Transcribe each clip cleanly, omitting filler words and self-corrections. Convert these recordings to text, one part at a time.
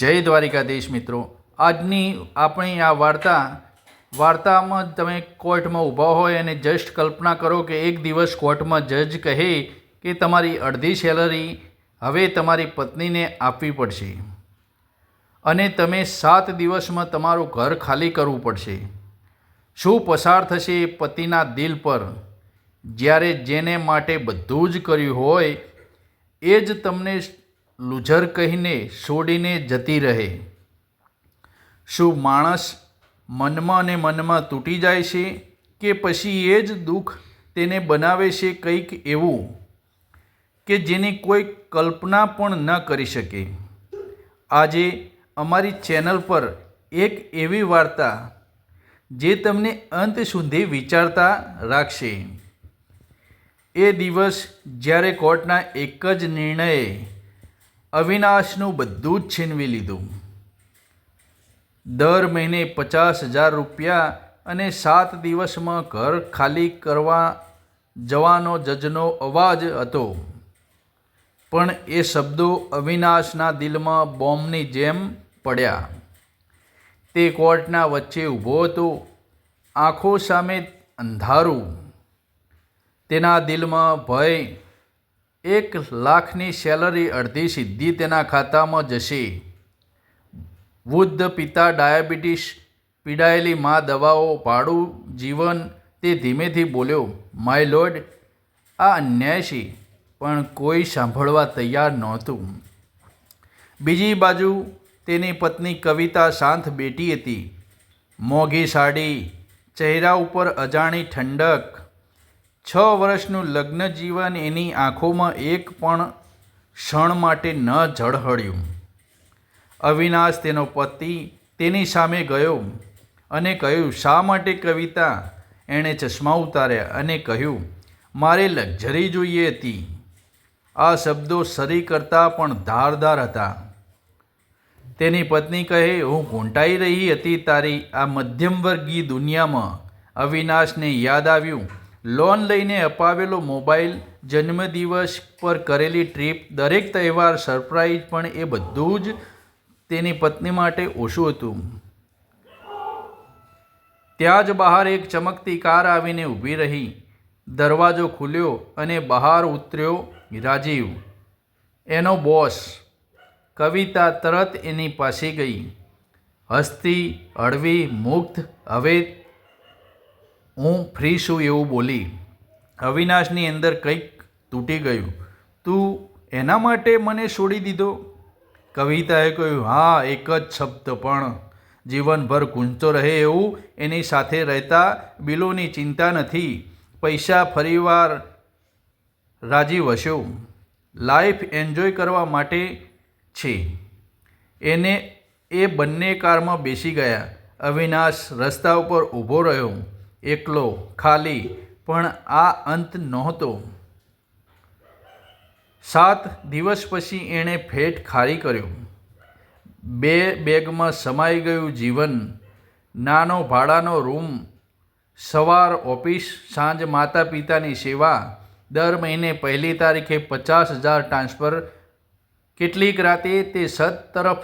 જય દ્વારિકાધીશ મિત્રો, આજની આપણી આ વાર્તામાં તમે કોર્ટમાં ઊભા હોય અને જસ્ટ કલ્પના કરો કે એક દિવસ કોર્ટમાં જજ કહે કે તમારી અડધી સેલરી હવે તમારી પત્નીને આપવી પડશે અને તમે 7 દિવસમાં તમારું ઘર ખાલી કરવું પડશે. શું પસાર થશે પતિના દિલ પર જ્યારે જેને માટે બધું જ કર્યું હોય એ જ તમને લૂઝર કહીને છોડીને જતી રહે? શું માણસ મનમાં ને મનમાં તૂટી જાય છે કે પછી એ જ દુઃખ તેને બનાવે છે કંઈક એવું કે જેની કોઈ કલ્પના પણ ન કરી શકે? આજે અમારી ચેનલ પર એક એવી વાર્તા જે તમને અંત સુધી વિચારતા રાખશે. એ દિવસ જ્યારે કોર્ટના એક જ નિર્ણયે અવિનાશનું બધું જ છીનવી લીધું. દર મહિને 50,000 રૂપિયા અને 7 દિવસમાં ઘર ખાલી કરવા જવાનો જજનો અવાજ હતો. પણ એ શબ્દો અવિનાશના દિલમાં બોમ્બની જેમ પડ્યા. તે કોર્ટના વચ્ચે ઊભો હતો, આંખો સામે અંધારું. તેના દિલમાં ભય. 1,00,000ની સેલરી અડધી સીધી તેના ખાતામાં જશે. વૃદ્ધ પિતા ડાયાબિટીસ, પીડાયેલી મા દવાઓ, ભાડું, જીવન. તે ધીમેથી બોલ્યો, માય લોર્ડ, આ અન્યાય છે. પણ કોઈ સાંભળવા તૈયાર નહોતું. બીજી બાજુ તેની પત્ની કવિતા શાંત બેઠી હતી. મોંઘી સાડી, ચહેરા ઉપર અજાણી ઠંડક. 6 વર્ષનું લગ્ન જીવન એની આંખોમાં એક પણ ક્ષણ માટે ન ઝળહળ્યું. અવિનાશ, તેનો પતિ, તેની સામે ગયો અને કહ્યું, શા માટે કવિતા? એણે ચશ્મા ઉતાર્યા અને કહ્યું, મારે લક્ઝરી જોઈએ હતી. આ શબ્દો સરી કરતાં પણ ધારદાર હતા. તેની પત્ની કહે, હું ઘૂંટાઈ રહી હતી તારી આ મધ્યમવર્ગીય દુનિયામાં. અવિનાશને યાદ આવ્યું, લોન લઈને અપાવેલો મોબાઈલ, જન્મદિવસ પર કરેલી ટ્રીપ, દરેક તહેવાર, સરપ્રાઈઝ. પણ એ બધું જ તેની પત્ની માટે ઓછું હતું. ત્યાં જ બહાર એક ચમકતી કાર આવીને ઊભી રહી. દરવાજો ખુલ્યો અને બહાર ઉતર્યો રાજીવ, એનો બોસ. કવિતા તરત એની પાસે ગઈ, હસતી, હળવી, મુગ્ધ. હવે હું ફ્રી છું એવું બોલી. અવિનાશની અંદર કંઈક તૂટી ગયું. તું એના માટે મને છોડી દીધો? કવિતાએ કહ્યું, હા, એક જ શબ્દ, પણ જીવનભર ગૂંજતો રહે એવું. એની સાથે રહેતા બિલોની ચિંતા નથી, પૈસા. ફરીવાર રાજીવ હસ્યો. લાઈફ એન્જોય કરવા માટે છે. એ બંને કારમાં બેસી ગયા. અવિનાશ રસ્તા ઉપર ઊભો રહ્યો, એકલો, ખાલી. પણ આ અંત નહોતો. 7 દિવસ પછી એણે ફેટ ખાલી કર્યો. 2 બેગમાં સમાઈ ગયું જીવન. નાનો ભાડાનો રૂમ, સવાર ઓફિસ, સાંજ માતા પિતાની સેવા. દર મહિને 1લી તારીખે 50,000 ટ્રાન્સફર. કેટલીક રાતે તે છત તરફ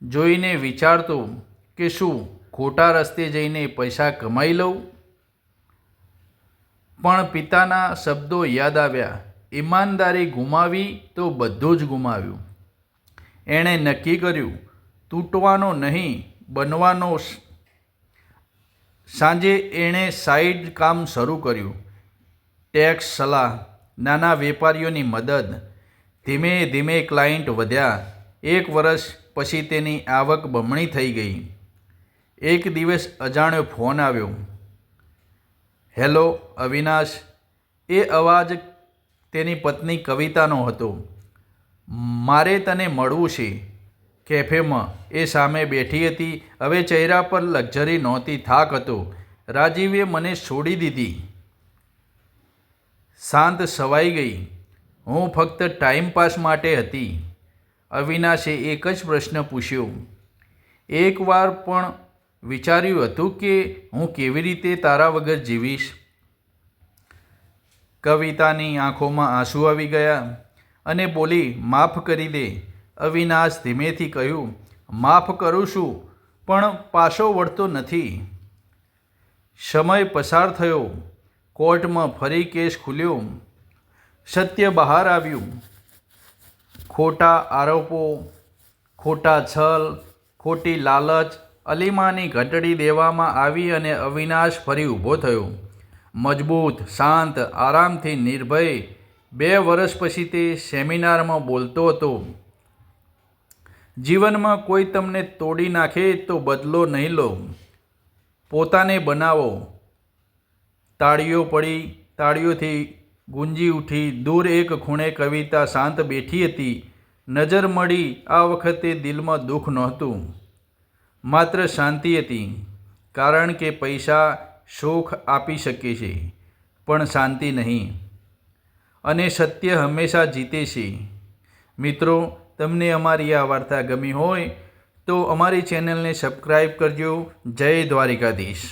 જોઈને વિચારતો કે શું ખોટા રસ્તે જઈને પૈસા કમાઈ લઉં? પણ પિતાના શબ્દો યાદ આવ્યા, ઈમાનદારી ગુમાવી તો બધું જ ગુમાવ્યું. એણે નક્કી કર્યું, તૂટવાનો નહીં, બનવાનો. સાંજે એણે સાઈડ કામ શરૂ કર્યું. ટેક્સ સલાહ, નાના વેપારીઓની મદદ. ધીમે ધીમે ક્લાયન્ટ વધ્યા. 1 વર્ષ પછી તેની આવક બમણી થઈ ગઈ. એક દિવસ અજાણ્યો ફોન આવ્યો. હેલો અવિનાશ. એ અવાજ તેની પત્ની કવિતાનો હતો. મારે તને મળવું છે. કેફેમાં એ સામે બેઠી હતી. હવે ચહેરા પર લક્ઝરી નહોતી, થાક હતો. રાજીવે મને છોડી દીધી. શાંત સવાઈ ગઈ. હું ફક્ત ટાઈમપાસ માટે હતી. અવિનાશે એક જ પ્રશ્ન પૂછ્યો, એકવાર પણ વિચાર્યું હતું કે હું કેવી રીતે તારા વગર જીવીશ? કવિતાની આંખોમાં આંસુ આવી ગયા અને બોલી, માફ કરી દે, અવિનાશ ધીમેથી કહ્યું, માફ કરું છું, પણ પાછો વળતો નથી. સમય પસાર થયો. કોર્ટમાં ફરી કેસ ખુલ્યો. સત્ય બહાર આવ્યું. ખોટા આરોપો, ખોટા છલ, ખોટી લાલચ અલીમાની ઘટડી દેવામાં આવી અને અવિનાશ ફરી ઊભો થયો. મજબૂત, શાંત, આરામથી, નિર્ભય. 2 વર્ષ પછી તે સેમિનારમાં બોલતો હતો. જીવનમાં કોઈ તમને તોડી નાખે તો બદલો નહીં લો, પોતાને બનાવો. તાળીઓ પડી. તાળીઓથી ગુંજી ઉઠી. દૂર એક ખૂણે કવિતા શાંત બેઠી હતી. નજર મળી. આ વખતે દિલમાં દુઃખ નહોતું, માત્ર શાંતિ હતી. કારણ કે પૈસા સુખ આપી શકે છે, પણ શાંતિ નહીં. અને સત્ય હંમેશા જીતે છે. મિત્રો, તમને અમારી આ વાર્તા ગમી હોય તો અમારી ચેનલને સબસ્ક્રાઈબ કરજો. જય દ્વારિકાધીશ.